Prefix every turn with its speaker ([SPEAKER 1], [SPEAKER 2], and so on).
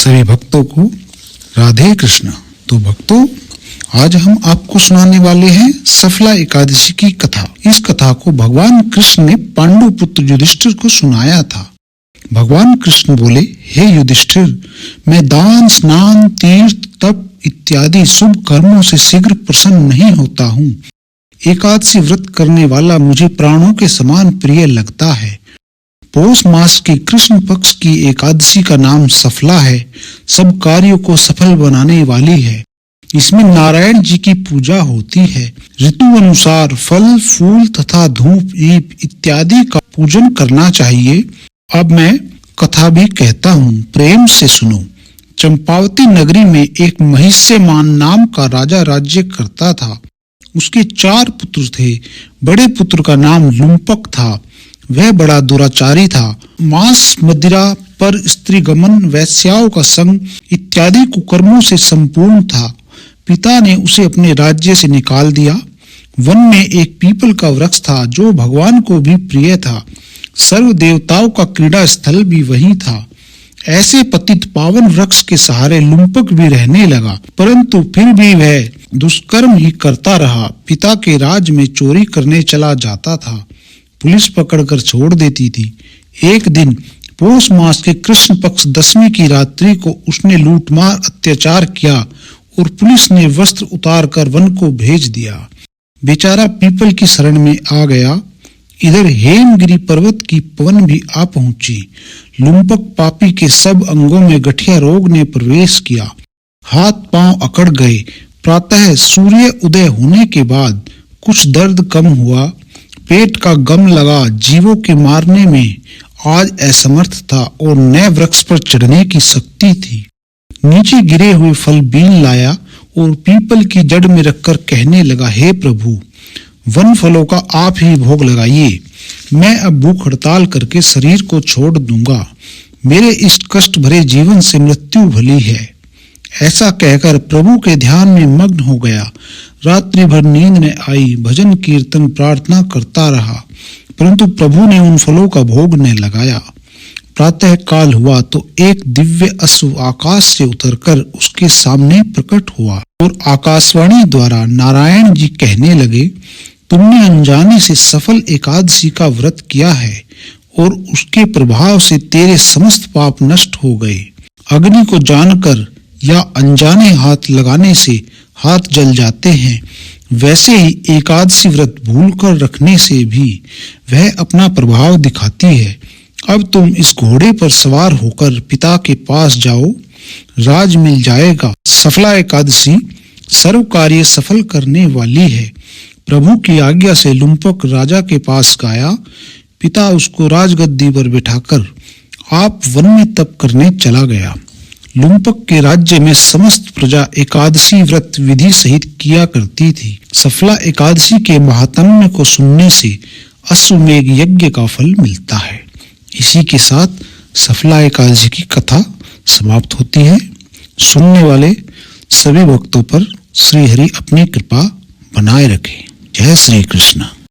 [SPEAKER 1] सभी भक्तों को राधे कृष्ण। तो भक्तों, आज हम आपको सुनाने वाले हैं सफला एकादशी की कथा। इस कथा को भगवान कृष्ण ने पांडु पुत्र युधिष्ठिर को सुनाया था। भगवान कृष्ण बोले, हे युधिष्ठिर, मैं दान, स्नान, तीर्थ, तप इत्यादि शुभ कर्मों से शीघ्र प्रसन्न नहीं होता हूँ। एकादशी व्रत करने वाला मुझे प्राणों के समान प्रिय लगता है। पौष मास के कृष्ण पक्ष की एकादशी का नाम सफला है। सब कार्यों को सफल बनाने वाली है। इसमें नारायण जी की पूजा होती है। ऋतु अनुसार फल, फूल तथा धूप, दीप इत्यादि का पूजन करना चाहिए। अब मैं कथा भी कहता हूँ, प्रेम से सुनो। चंपावती नगरी में एक महिष्यमान नाम का राजा राज्य करता था। उसके 4 पुत्र थे। बड़े पुत्र का नाम लुम्पक था। वह बड़ा दुराचारी था। मांस, मदिरा, पर स्त्री गमन, वैश्याओं का संग इत्यादि कुकर्मों से संपूर्ण था। पिता ने उसे अपने राज्य से निकाल दिया। वन में एक पीपल का वृक्ष था जो भगवान को भी प्रिय था। सर्व देवताओं का क्रीड़ा स्थल भी वहीं था। ऐसे पतित पावन वृक्ष के सहारे लुम्पक भी रहने लगा, परंतु फिर भी वह दुष्कर्म ही करता रहा। पिता के राज में चोरी करने चला जाता था। पुलिस पकड़कर छोड़ देती थी। एक दिन पौष मास के कृष्ण पक्ष 10वीं की रात्रि को उसने लूटमार अत्याचार किया और पुलिस ने वस्त्र उतारकर वन को भेज दिया। बेचारा पीपल की शरण में आ गया। इधर हेमगिरी पर्वत की पवन भी आ पहुंची। लुम्पक पापी के सब अंगों में गठिया रोग ने प्रवेश किया। हाथ पांव अकड़ गए। प्रातः सूर्य उदय होने के बाद कुछ दर्द कम हुआ। पेट का गम लगा। जीवों के मारने में आज असमर्थ था और नए वृक्ष पर चढ़ने की शक्ति थी। नीचे गिरे हुए फल बीन लाया और पीपल की जड़ में रखकर कहने लगा, हे प्रभु, वन फलों का आप ही भोग लगाइए। मैं अब भूख हड़ताल करके शरीर को छोड़ दूंगा। मेरे इस कष्ट भरे जीवन से मृत्यु भली है। ऐसा कहकर प्रभु के ध्यान में मग्न हो गया। रात्रि भर नींद न आई। भजन कीर्तन प्रार्थना करता रहा, परंतु प्रभु ने उन फलों का भोग न लगाया। प्रातः काल हुआ तो एक दिव्य अश्व आकाश से उतरकर उसके सामने प्रकट हुआ और आकाशवाणी द्वारा नारायण जी कहने लगे, तुमने अनजाने से सफल एकादशी का व्रत किया है और उसके प्रभाव से तेरे समस्त पाप नष्ट हो गए। अग्नि को जानकर या अनजाने हाथ लगाने से हाथ जल जाते हैं, वैसे ही एकादशी व्रत भूलकर रखने से भी वह अपना प्रभाव दिखाती है। अब तुम इस घोड़े पर सवार होकर पिता के पास जाओ, राज मिल जाएगा। सफला एकादशी सर्व कार्य सफल करने वाली है। प्रभु की आज्ञा से लुम्पक राजा के पास गया। पिता उसको राजगद्दी पर बिठाकर आप वन में तप करने चला गया। लुम्पक के राज्य में समस्त प्रजा एकादशी व्रत विधि सहित किया करती थी। सफला एकादशी के महात्म्य को सुनने से अश्वमेघ यज्ञ का फल मिलता है। इसी के साथ सफला एकादशी की कथा समाप्त होती है। सुनने वाले सभी भक्तों पर श्री हरि अपनी कृपा बनाए रखे। जय श्री कृष्ण।